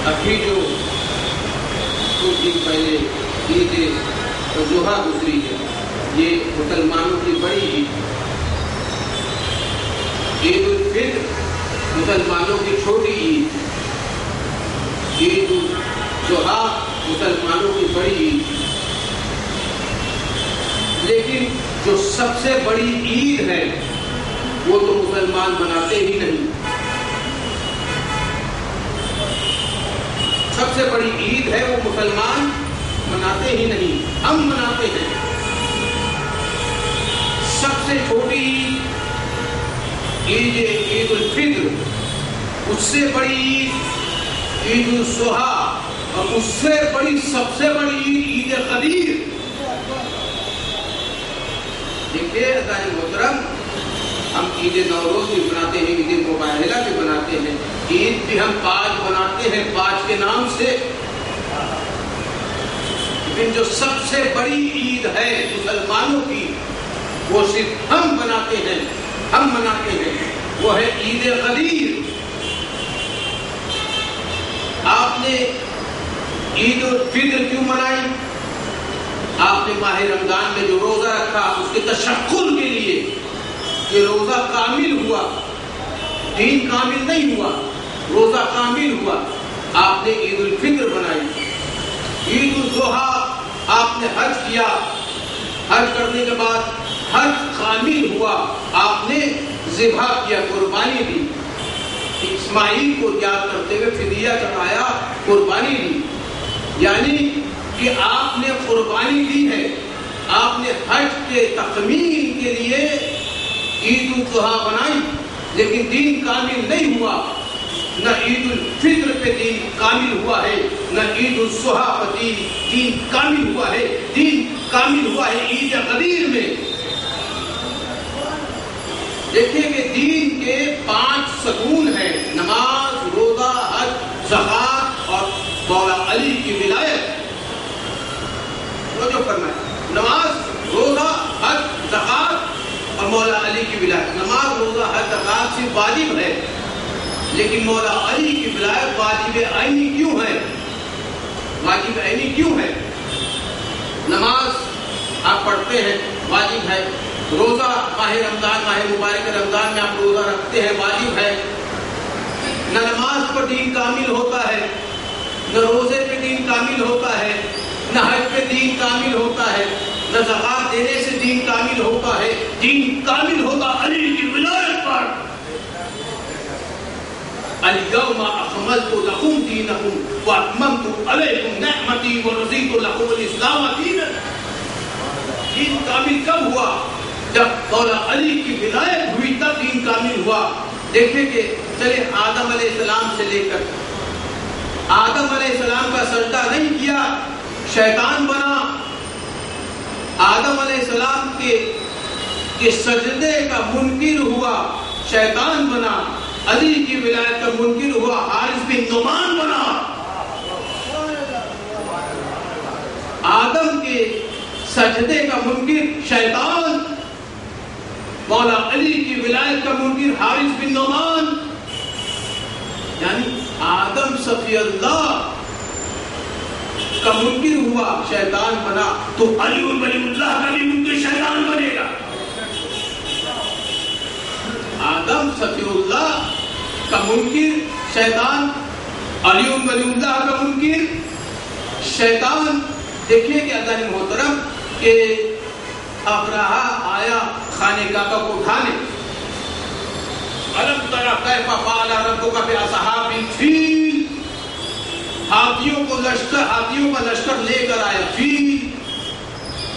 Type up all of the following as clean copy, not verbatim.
ابھی جو کچھ دن پہلے عید اضحیٰ گزری ہے، یہ مسلمانوں کی بڑی عید ہے۔ عید الفطر مسلمانوں کی چھوٹی عید ہے، عید الاضحیٰ مسلمانوں کی بڑی عید ہے۔ لیکن جو سب سے بڑی عید ہے وہ تو مسلمان مناتے ہی نہیں۔ سب سے بڑی عید ہے وہ مسلمان مناتے ہی نہیں، ہم مناتے ہیں۔ سب سے چھوٹی عید عید الفطر، اس سے بڑی عید عید الاضحیٰ، اور اس سے بڑی سب سے بڑی عید عید قدیر۔ دیکھیے عزیزان محترم، ہم عید نوروز بھی بناتے ہیں، عید مبارکہ بھی بناتے ہیں، عید بھی ہم باج بناتے ہیں باج کے نام سے، لیکن جو سب سے بڑی عید ہے مسلمانوں کی وہ صرف ہم بناتے ہیں، ہم مناتے ہیں، وہ ہے عید قدیر۔ آپ نے عید الفطر کیوں منائی؟ آپ نے ماہ رمضان میں جو روزہ رکھا اس کے تشکر کے لیے، کہ روزہ کامل ہوا، دین کامل نہیں ہوا، روزہ کامل ہوا، آپ نے عید الفطر بنائی۔ عید الاضحیٰ آپ نے حج کیا، حج کرنے کے بعد حج کامل ہوا، آپ نے ذبح کیا، قربانی دی، اسماعیل کو یاد کرتے ہوئے فدیہ چڑھایا، قربانی دی، یعنی کہ آپ نے قربانی دی ہے۔ آپ نے حج کے تکمیل کے لیے عید الاضحیٰ بنائی، لیکن دین کامل نہیں ہوا۔ نہ عید الفطر پہ دین کامل ہوا ہے، نہ عید الاضحیٰ پہ دین کامل ہوا ہے۔ دین کامل ہوا ہے عید قدیر میں۔ دیکھیے کہ دین کے 5 ستون ہیں، نماز، روزہ، حج، زکوٰۃ اور مولا علی کی ولایت۔ جو کرنا ہے، نماز، روزہ، واجب ہے، لیکن مولا علی کی ولایت واجب عینی کیوں ہے؟ واجب عینی کیوں ہے؟ نماز آپ پڑھتے ہیں واجب ہے، روزہ ماہ رمضان، ماہ مبارک رمضان میں آپ روزہ رکھتے ہیں واجب ہے۔ نہ نماز پر دین کامل ہوتا ہے، نہ روزے پہ دین کامل ہوتا ہے، نہ حج پہ دین کامل ہوتا ہے، نہ زکات دینے سے دین کامل ہوتا ہے۔ دین کامل ہوتا علی کی ولایت پر۔ الیوم اکملت لکم دینکم واتممت علیکم نعمتی ورضیت لکم الاسلام دینا۔ دین کامل کب ہوا؟ جب مولا علی کی ولایت ہوئی تب دین کامل ہوا۔ دیکھیں کہ چلے آدم علیہ السلام سے لے کر آدم علیہ السلام کا سجدہ نہیں کیا، شیطان بنا۔ آدم علیہ السلام کے سجدے کا منکر ہوا، شیطان بنا۔ علی کی ولایت کا منکر ہوا، حارث بن نعمان بنا۔ آدم کے سجدے کا منکر شیطان، مولا علی کی ولایت کا منکر حارث بن نعمان۔ یعنی آدم صفی اللہ کا منکر ہوا، شیطان بنا، تو علی ولی اللہ کا بھی منکر شیطان بنے گا۔ آدم صفی اللہ کا منکر شیطان، علی ولی اللہ کا منکر شیطان۔ دیکھیے کہ اللہ محترم کہ ابرہہ آیا خانہ کعبہ کو اٹھانے، الم تر کیف فعل ربک باصحاب الفیل، ہاتھیوں کا لشکر لے کر آیا فیل۔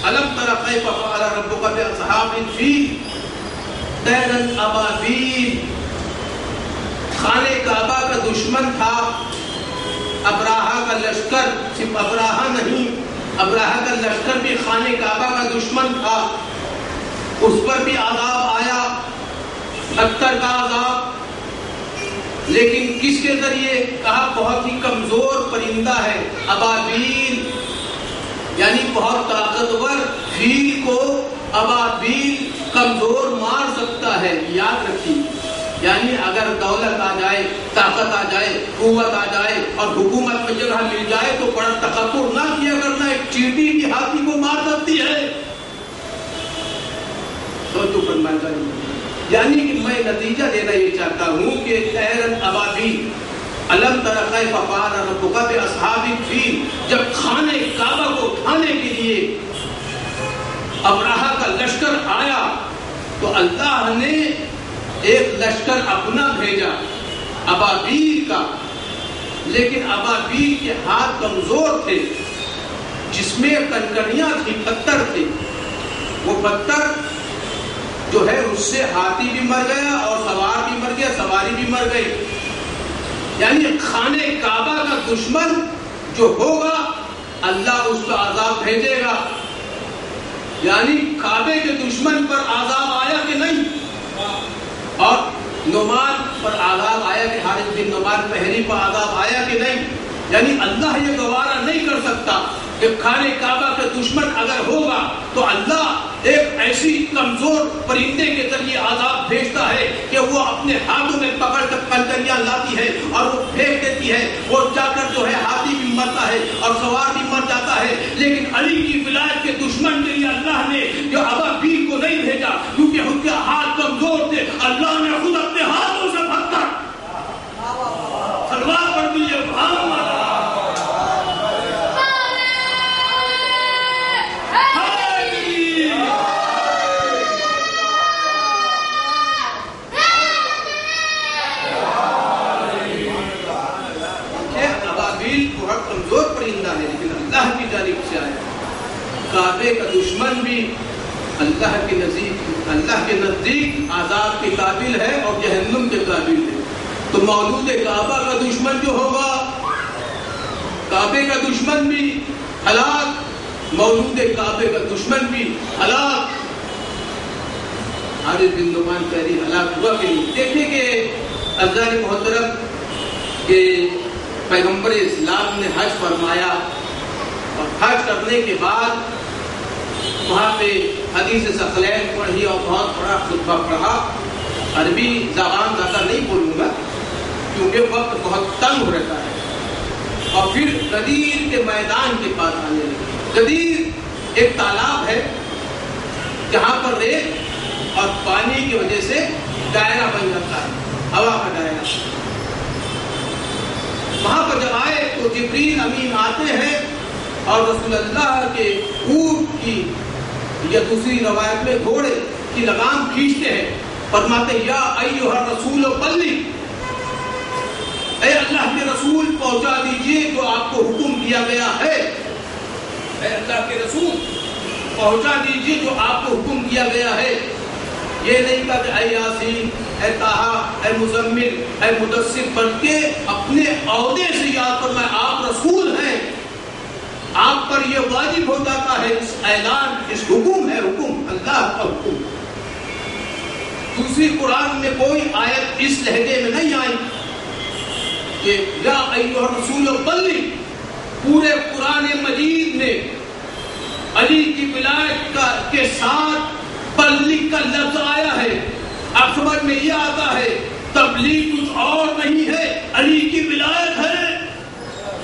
الم تر کیف فعل ربک باصحاب الفیل طیرا ابابیل۔ خانہ کعبہ کا دشمن تھا ابرہہ کا لشکر، صرف ابرہہ نہیں، ابرہہ کا لشکر بھی خانہ کعبہ کا دشمن تھا، اس پر بھی عذاب آیا، پتھر کا عذاب۔ لیکن کس کے ذریعے؟ کہا بہت ہی کمزور پرندہ ہے، ابابیل، یعنی بہت طاقتور فیل کو ابابیل کمزور مار سکتا ہے۔ یاد رکھیے، یعنی اگر دولت آ جائے، طاقت آ جائے، قوت آ جائے اور حکومت میں جگہ مل جائے تو بڑا تکبر نہ کیا کرنا، ایک چیٹی بھی ہاتھی کو مار سکتی ہے۔ تو فرمایا یعنی کہ میں نتیجہ دینا یہ چاہتا ہوں کہ طیرا ابابیل، الم تر کیف فعل ربک باصحاب الفیل، جب خانہ کعبہ کو اٹھانے کے لیے ابرہہ کا لشکر آیا تو اللہ نے ایک لشکر اپنا بھیجا ابابیل کا، لیکن ابابیل کے ہاتھ کمزور تھے، جس میں کنکریاں تھی، پتھر تھے۔ وہ پتھر جو ہے اس سے ہاتھی بھی مر گیا اور سوار بھی مر گیا، سواری بھی مر گئی۔ یعنی خانہ کعبہ کا دشمن جو ہوگا اللہ اس کا عذاب بھیجے گا۔ یعنی کعبے کے دشمن پر عذاب آیا کہ نہیں؟ اور نعمان پر عذاب آیا کہ حارث بن نعمان پہری پر عذاب آیا کہ نہیں؟ یعنی اللہ یہ گوارا نہیں کر سکتا کہ خانہ کعبہ کا دشمن اگر ہوگا تو اللہ ایک ایسی کمزور پرندے کے ذریعے عذاب بھیجتا ہے کہ وہ اپنے ہاتھوں میں پکڑ کر کنکریاں لاتی ہے اور وہ پھینک دیتی ہے، وہ جا کر جو ہے ہاتھی بھی مرتا ہے اور سوار بھی مر جاتا ہے۔ لیکن علی کی ولایت کے دشمن کے لیے اللہ نے جو ابابیل کو نہیں بھیجا کیونکہ ان کے ہاتھ کمزور تھے، اللہ نے خود اپنے ہاتھوں سے پتھر سلوات کر دیے۔ بہت کمزور پرندہ ہے لیکن اللہ کی جانب سے آیا۔ کعبے کا دشمن بھی اللہ کے نزدیک عذاب کے قابل ہے اور جہنم کے قابل ہے۔ تو مولود کعبہ کا دشمن جو ہوگا، کعبے کا دشمن بھی ہلاک، مولود کعبے کا دشمن بھی ہلاک۔ حارث بن نعمان پہلی ہلاک ہوا کہ نہیں؟ دیکھیں کہ اللہ محترم کہ پیغمبر اسلام نے حج فرمایا اور حج کرنے کے بعد وہاں پہ حدیث ثقلین پڑھی اور بہت بڑا خطبہ پڑھا عربی زبان زیادہ نہیں بولوں گا کیونکہ وقت بہت تنگ ہو رہتا ہے. اور پھر غدیر کے میدان کے پاس آنے لگے. غدیر ایک تالاب ہے جہاں پر ریت اور پانی کی وجہ سے دائرہ بن جاتا ہے, ہوا کا دائرہ. وہاں پر جب آئے تو جبریل امین آتے ہیں اور رسول اللہ کے اونٹ کی یا دوسری روایت میں گھوڑے کی لگام کھینچتے ہیں. فرماتے یا ایھا الرسول بلغ, اے اللہ کے رسول پہنچا دیجئے جو آپ کو حکم دیا گیا ہے. اے اللہ کے رسول پہنچا دیجئے جو آپ کو حکم دیا گیا ہے. یہ نہیں کہا کہ اے یاسین, اے طٰہٰ, اے مزمل, اے مدثر, بلکہ اپنے عہدے سے یاد فرمائے آپ رسول ہیں, آپ پر یہ واجب ہو جاتا ہے. اس اعلان, اس حکم ہے, حکم اللہ کا حکم. دوسری قرآن میں کوئی آیت اس لہجے میں نہیں آئی کہ یا ایھا الرسول بلغ. پورے قرآن مجید میں علی کی ولایت کے ساتھ بلغ کا لفظ آیا ہے. اب سمجھ میں یہ آتا ہے تبلیغ کچھ اور نہیں ہے, علی کی ولایت ہے.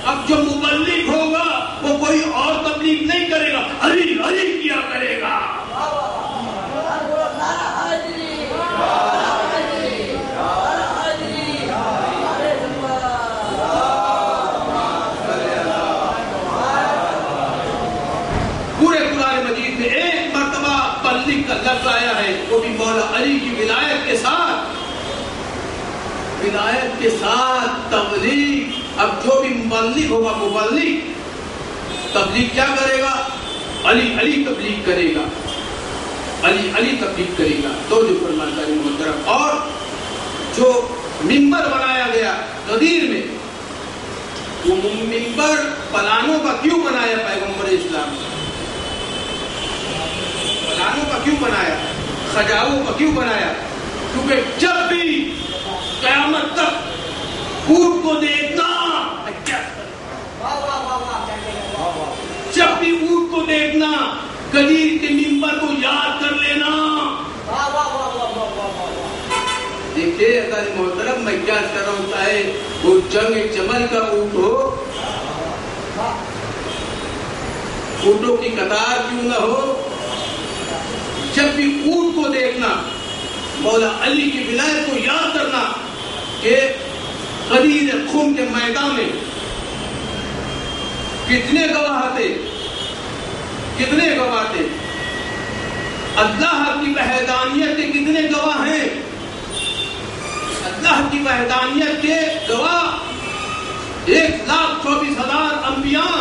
اب جو مبلغ ہوگا وہ کوئی اور تبلیغ نہیں کرے گا, علی علی کیا کرے گا. کا لفظ آیا ہے وہ بھی مولا علی کی ولایت کے ساتھ. ولایت کے ساتھ تبلیغ. اب جو بھی مبلغ ہوگا مبلغ, تبلیغ کیا کرے گا؟ علی علی تبلیغ کرے گا, علی علی تبلیغ کرے گا. تو جو فرماتا ہے محترم, اور جو منبر بنایا گیا غدیر میں, وہ منبر پلانوں کا کیوں بنایا پیغمبر اسلام؟ پلانوں کا کیوں بنایا, خجاؤں کا کیوں بنایا؟ کیونکہ جب بھی قیامت تک اونٹ کو دیکھنا, جب بھی اونٹ کو دیکھنا غدیر کے منبر کو یاد کر لینا. دیکھیے اگر محترم میں کیا کر رہا ہوں, چاہے وہ جنگ جمل کا اونٹ ہو, اونٹوں کی قطار کیوں نہ ہو, جب بھی اونٹ کو دیکھنا مولا علی کی ولایت کو یاد کرنا کہ غدیر خون کے میدان میں کتنے گواہ تھے, کتنے گواہ تھے, اللہ کی وحدانیت کے کتنے گواہ ہیں, اللہ کی وحدانیت کے گواہ 1,24,000 انبیاء.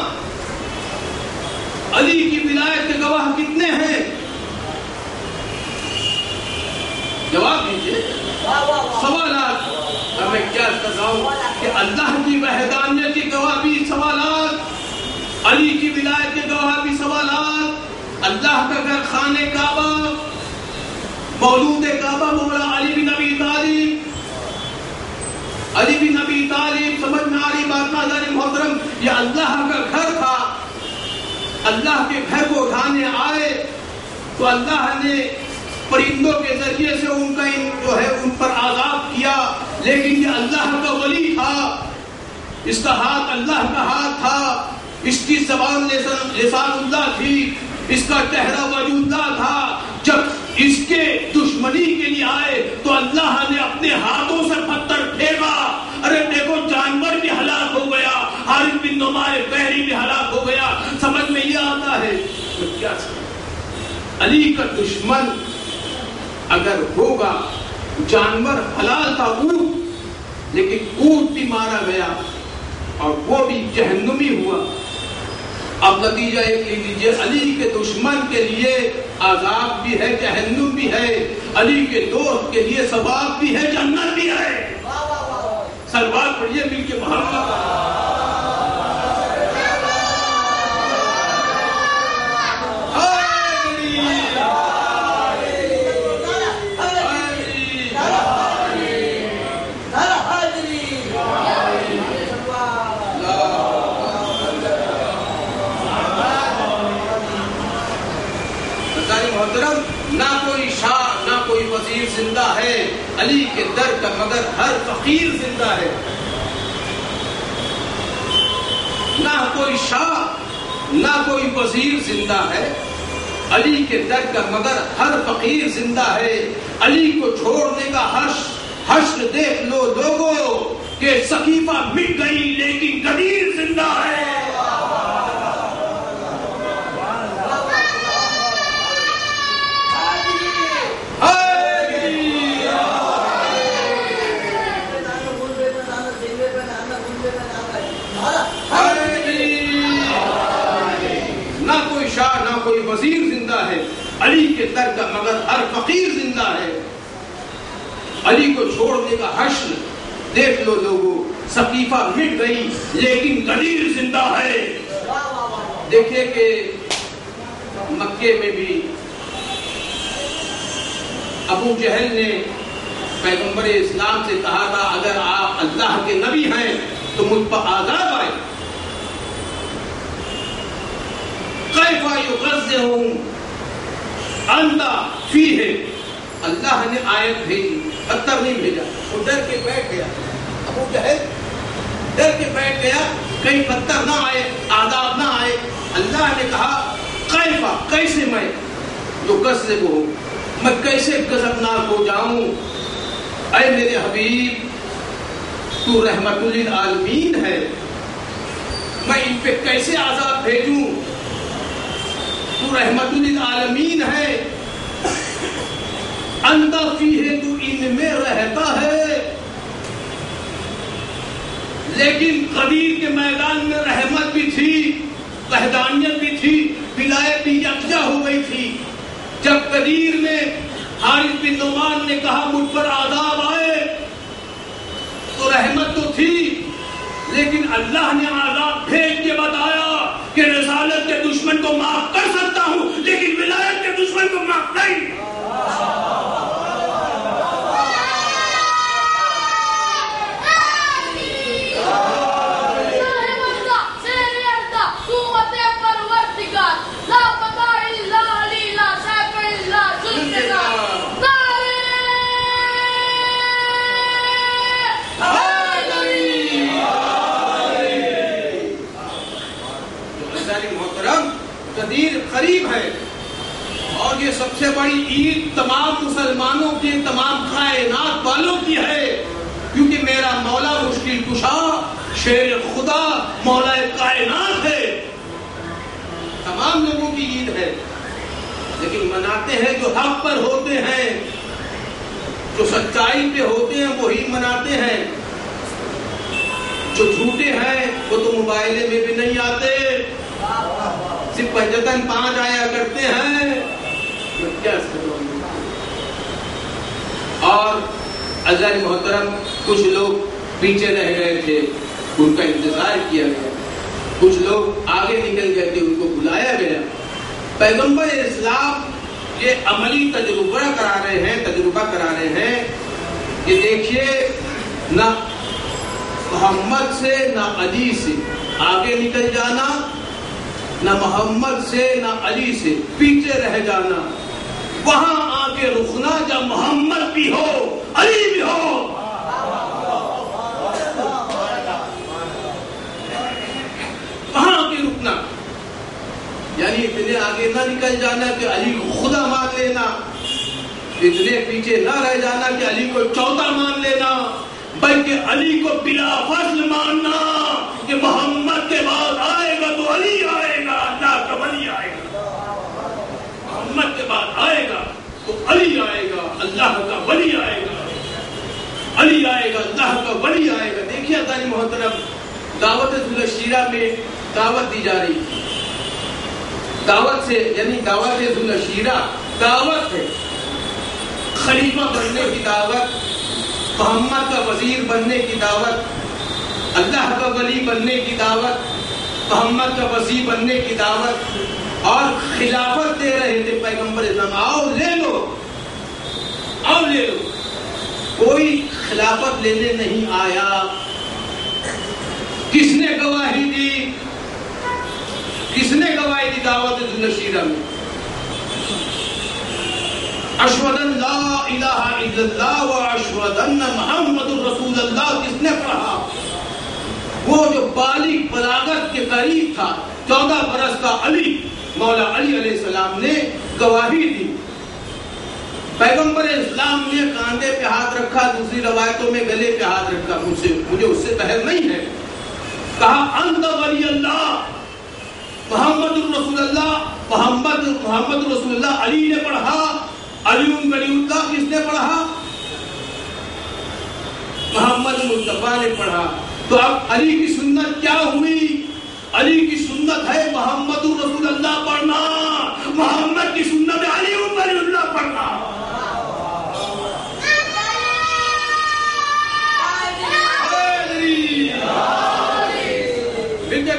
علی کی ولایت کے گواہ کتنے ہیں؟ جواب دیجیے. سوالات. اب میں کیا کر رہا ہوں کہ اللہ کی وحدانیت کے گواہ بھی سوالات, علی کی ولایت کے گواہ بھی سوالات, اللہ کا گھر خانہ کعبہ, مولود کعبہ مولا علی بن ابی طالب. علی بن ابی طالب, سمجھ میں آ رہی بات ناظرین محترم, یہ اللہ کا گھر تھا. اللہ کے گھر کو اٹھانے آئے تو اللہ نے پرندوں کے ذریعے سے ان کا جو ہے ان پر عذاب کیا, لیکن یہ اللہ کا ولی تھا, اس کا ہاتھ اللہ کا ہاتھ تھا, اس کی زبان لسان اللہ تھی, اس کا چہرہ وجود اللہ تھا. جب اس کے دشمنی کے لیے آئے تو اللہ نے اپنے ہاتھوں سے پتھر پھینکا. ارے دیکھو جانور بھی ہلاک ہو گیا, حارث بن نعمان بحری بھی ہلاک ہو گیا. سمجھ میں یہ آتا ہے کیا علی کا دشمن اگر ہوگا, جانور حلال تھا اونٹ, لیکن اونٹ بھی مارا گیا اور وہ بھی جہنمی ہوا. اب نتیجہ ایک لے لیجیے, علی کے دشمن کے لیے عذاب بھی ہے, جہنم بھی ہے, علی کے دوست کے لیے ثواب بھی ہے, جنت بھی ہے. سلوات پڑھیے مل کے محمد. نہ کوئی شاہ, نہ کوئی کوئی وزیر زندہ ہے علی کے در کا مگر ہر فقیر زندہ ہے. نہ کوئی شاہ نہ کوئی وزیر زندہ ہے علی کے در کا مگر ہر فقیر زندہ ہے. علی کو چھوڑنے کا حشر دیکھ لو لوگوں کہ سقیفہ مٹ گئی لیکن غدیر زندہ ہے. نہ کوئی شاہ نہ کوئی وزیر زندہ ہے علی کے در کا مگر ہر فقیر زندہ ہے. علی کو چھوڑنے کا حشر دیکھ لو لوگوں سقیفہ مٹ گئی لیکن غدیر زندہ ہے. دیکھیے کہ مکے میں بھی ابو جہل نے پیغمبر اسلام سے کہا تھا اگر آپ اللہ کے نبی ہیں تو مجھ پر عذاب آئے. کیف یغزہم انت فیہ. اللہ نے آیت بھیجی پتھر نہیں بھیجا. وہ ڈر کے بیٹھ گیا. ابو جہل ڈر کے بیٹھ گیا کہیں پتھر نہ آئے عذاب نہ آئے. اللہ نے کہا کیفا کیسے میں جو غضب ہوں میں کیسے غضبناک ہو جاؤں. اے میرے حبیب تو رحمت للعالمین ہے میں ان پہ کیسے عذاب بھیجوں. تو رحمت للعالمین ہے انت فیہ تو ان میں رہتا ہے. لیکن قدیر کے میدان میں رحمت بھی تھی وحدانیت بھی تھی ولایت بھی یکجا ہو گئی تھی. جب قدیر میں حارث بن نعمان نے کہا مجھ پر عذاب آئے تو رحمت تو تھی لیکن اللہ نے عذاب بھیج کے بتایا کہ رسالت کے دشمن کو معاف کر سکتا ہوں لیکن ولایت کے دشمن کو معاف نہیں. قدیر قریب ہے اور یہ سب سے بڑی عید تمام مسلمانوں کی تمام کائنات والوں کی ہے کیونکہ میرا مولا مشکل کشا شیر خدا مولا کائنات ہے. تمام لوگوں کی عید ہے لیکن مناتے ہیں جو حق پر ہوتے ہیں جو سچائی پہ ہوتے ہیں وہی مناتے ہیں. جو جھوٹے ہیں وہ تو موبائل میں بھی نہیں آتے صرف پنجتن 5 آیا کرتے ہیں. اور عزیز محترم کچھ لوگ پیچھے رہ گئے تھے ان کا انتظار کیا گیا. کچھ لوگ آگے نکل گئے تھے ان کو بلایا گیا. پیغمبر اسلام یہ عملی تجربہ کرا رہے ہیں کہ دیکھیے نہ محمد سے نہ علی سے آگے نکل جانا نہ محمد سے نہ علی سے پیچھے رہ جانا. وہاں آگے رکنا جب محمد بھی ہو علی بھی ہو. وہاں آگے رکنا یعنی اتنے آگے نہ نکل جانا کہ علی کو خدا مان لینا اتنے پیچھے نہ رہ جانا کہ علی کو چوتھا مان لینا بلکہ علی کو بلا فصل ماننا کہ محمد کے بعد آئے گا تو علی آئے گا اللہ کا ولی آئے گا. محمد کے بعد آئے گا تو علی آئے گا اللہ کا ولی آئے گا. علی آئے گا اللہ کا ولی آئے گا. دیکھیے عزیز محترم دعوت ذو الشیرہ میں دعوت دی جا رہی ہے. دعوت سے یعنی دعوت ذو الشیرہ دعوت ہے خلیفہ بننے کی دعوت محمد کا وزیر بننے کی دعوت اللہ کا ولی بننے کی دعوت محمد کا وزیر بننے کی دعوت اور خلافت دے رہے تھے پیغمبر اسلام. آؤ لے لو. کوئی خلافت لینے نہیں آیا. کس نے گواہی دی دعوت ذو الشیرہ میں؟ اشہد ان لا الہ الا اللہ و اشہد ان محمد رسول اللہ کس نے پڑھا؟ وہ جو بالغ بلاغت کے قریب تھا، 14 برس کا علی، مولا علی علیہ السلام نے گواہی دی. پیغمبر اسلام نے کاندھے پہ ہاتھ رکھا، دوسری روایتوں میں گلے پہ ہاتھ رکھا. مجھے اس سے بحث نہیں ہے. کہا انت ولی اللہ، محمد رسول اللہ، محمد رسول اللہ. علی نے پڑھا، علی ولی اللہ کس نے پڑھا؟ محمد مصطفیٰ نے پڑھا. تو اب علی کی سنت کیا ہوئی؟ علی کی سنت ہے محمد رسول اللہ پڑھنا، محمد کی سنت ہے علی ولی اللہ پڑھنا.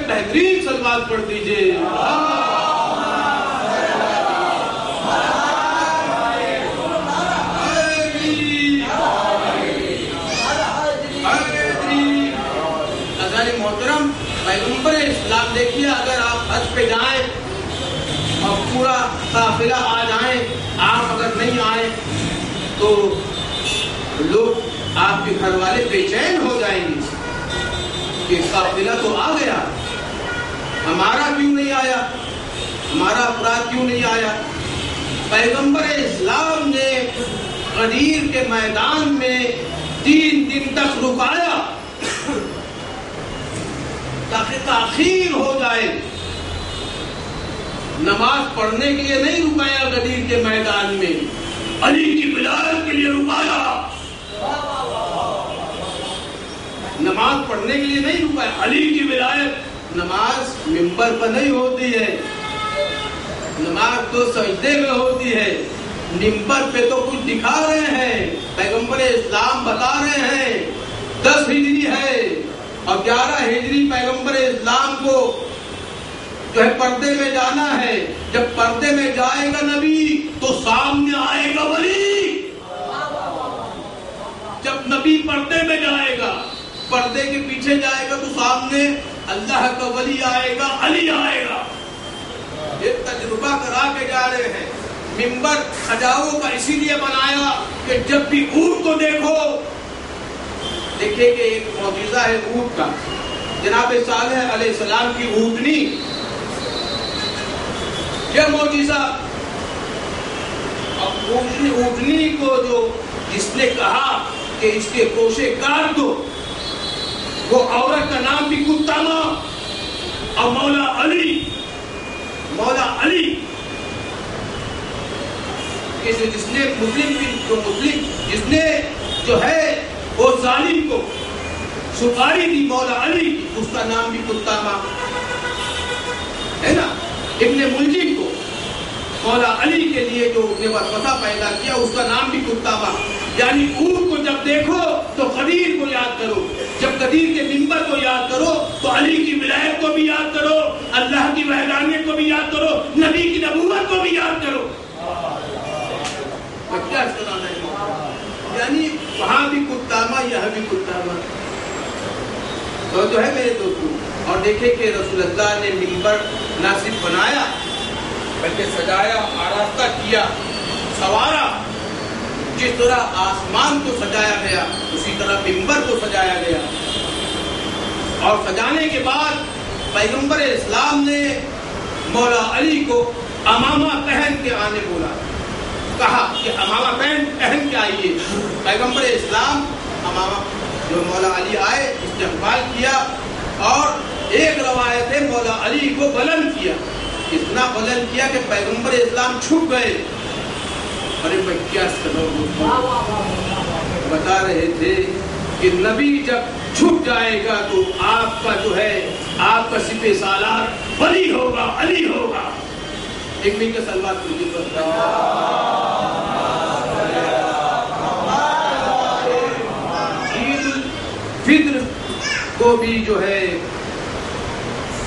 بہترین سلوات پڑھ دیجئے. محترم پیغمبر اسلام دیکھیے، اگر آپ حج پہ جائیں اور پورا قافلہ آ جائیں، آپ اگر نہیں آئیں تو لوگ آپ کے گھر والے بے چین ہو جائیں گے کہ قافلہ تو آ گیا، ہمارا کیوں نہیں آیا، ہمارا افراد کیوں نہیں آیا. پیغمبر اسلام نے غدیر کے میدان میں 3 دن تک رکایا تاکہ تاخیر ہو جائے. نماز پڑھنے کے لیے نہیں رکایا غدیر کے میدان میں، علی کی ولایت کے لیے رکایا. نماز پڑھنے کے لیے نہیں رکایا، علی کی ولایت. نماز منبر پر نہیں ہوتی ہے، نماز تو سجدے میں ہوتی ہے. منبر پہ تو کچھ دکھا رہے ہیں، پیغمبر اسلام بتا رہے ہیں 10 ہجری ہے اور 11 ہجری پیغمبر اسلام کو جو ہے پردے میں جانا ہے. جب پردے میں جائے گا نبی تو سامنے آئے گا ولی. جب نبی پردے میں جائے گا، پردے کے پیچھے جائے گا تو سامنے اللہ کا ولی آئے گا، علی آئے گا. یہ تجربہ کرا کے جا رہے ہیں. منبر سجاؤں کا اسی لیے بنایا کہ جب بھی اونٹ کو دیکھو، دیکھیں کہ ایک معجزہ ہے اونٹ کا. جناب صالح علیہ السلام کی اونٹنی، یہ معجزہ. اب اونٹنی کو جو جس نے کہا کہ اس کے کوشے کاٹ دو، وہ عورت کا نام بھی کتامہ. اور مولا علی جس نے جس نے جو ہے وہ ظالم کو سپاری دی مولا علی کی، اس کا نام بھی کتامہ ہے نا. ابن ملجم کو مولا علی کے لیے جو نے وسوسہ پیدا کیا، اس کا نام بھی کتامہ. یعنی اونٹ کو جب دیکھو تو قدیر کو یاد کرو، جب قدیر کے منبر کو یاد کرو تو علی کی ولایت کو بھی یاد کرو، اللہ کی وحدانیت کو بھی یاد کرو، نبی کی نبوت کو بھی یاد کرو. کیا سنانا ہے؟ یعنی وہاں بھی کتامہ، یہاں بھی کتامہ. تو جو ہے میرے دوستوں، اور دیکھیں کہ رسول اللہ نے منبر نہ صرف بنایا بلکہ سجایا، آراستہ کیا، سوارا. جس طرح آسمان کو سجایا گیا اسی طرح منبر کو سجایا گیا. اور سجانے کے بعد پیغمبر اسلام نے مولا علی کو امامہ پہن کے آنے بولا، کہا کہ امامہ پہن کے آئیے. پیغمبر اسلام امامہ جو مولا علی آئے استقبال کیا، اور ایک روایت ہے مولا علی کو بلند کیا، اتنا بلند کیا کہ پیغمبر اسلام چھپ گئے. ارے میں کیا بتا رہے تھے کہ نبی جب چھپ جائے گا تو آپ کا جو ہے آپ کا سپہ سالار ولی ہوگا، علی ہوگا. ایک منٹ کا سلوات کیجیے. عید الفطر کو بھی جو ہے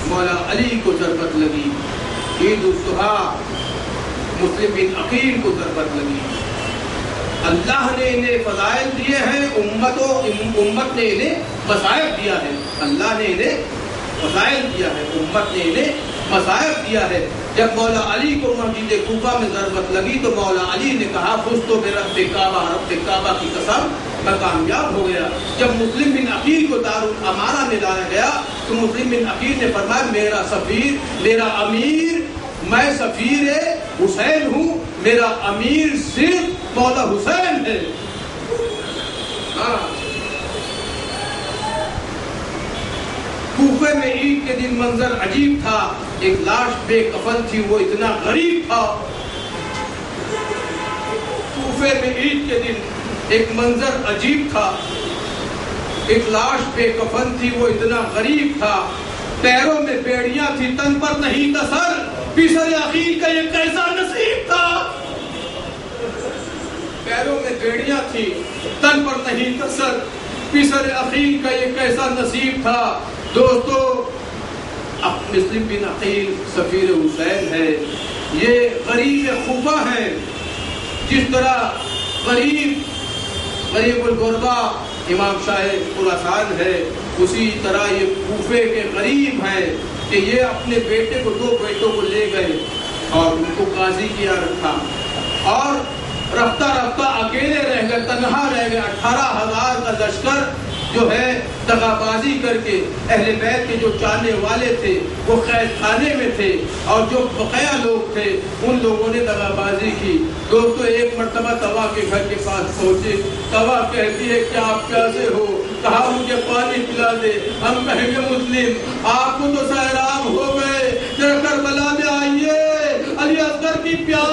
مولا علی کو ضربت لگی. عید الاضحیٰ مسلم بن عقیل کو ضربت لگی. اللہ نے انہیں فضائل دیے ہیں، امت نے انہیں وظائف دیا ہے. اللہ نے انہیں فضائل دیا ہے، امت نے انہیں مصائب دیا ہے۔ جب مولا علی کو مسجد کوفہ میں ضربت لگی تو مولا علی نے کہا فزت برب کعبہ، رب کعبہ کی قسم میں کامیاب ہو گیا۔ جب مسلم بن عقیل کو دارالامانہ میں لایا گیا تو مسلم بن عقیل نے فرمایا میرا سفیر، میرا امیر، میں سفیر حسین ہوں، میرا امیر صرف مولا حسین ہے۔ کوفے میں عید کے دن منظر عجیب تھا، ایک لاش بے کفن تھی، وہ اتنا غریب تھا۔ کوفے میں عید کے دن ایک منظر عجیب تھا، ایک لاش بے کفن تھی، وہ اتنا غریب تھا، پیروں میں بیڑیاں تھی، تن پر نہیں تھا سر، پیسر عقیل کا یہ کیسا نصیب تھا۔ پیروں میں بیڑیاں تھی، تن پر نہیں تھا سر، پیسر عقیل کا یہ کیسا نصیب تھا۔ دوستو، مسلم بن عقیل سفیر حسین ہے، یہ غریب کوفہ ہے۔ جس طرح غریب الغربا امام شاہ خراسان ہے، اسی طرح یہ کوفے کے غریب ہیں کہ یہ اپنے بیٹے کو، 2 بیٹوں کو لے گئے اور ان کو قاضی کیا رکھا، اور رفتہ رفتہ اکیلے رہ گئے، تنہا رہ گئے۔ 18,000 کا لشکر جو ہے دغا بازی کر کے، اہل بیت کے جو چاہنے والے تھے وہ قید خانے میں تھے، اور جو بقیہ لوگ تھے ان لوگوں نے دغا بازی کی۔ دوستو، ایک مرتبہ طوا کے گھر کے پاس پہنچے، طوا کہتی ہے کہ آپ پیاسے ہو، کہا مجھے پانی پلا دے۔ ہم کہیں گے مسلم آپ کو تو سیراب ہو گئے، ذرا کربلا میں آئیے، علی اصغر کی پیاس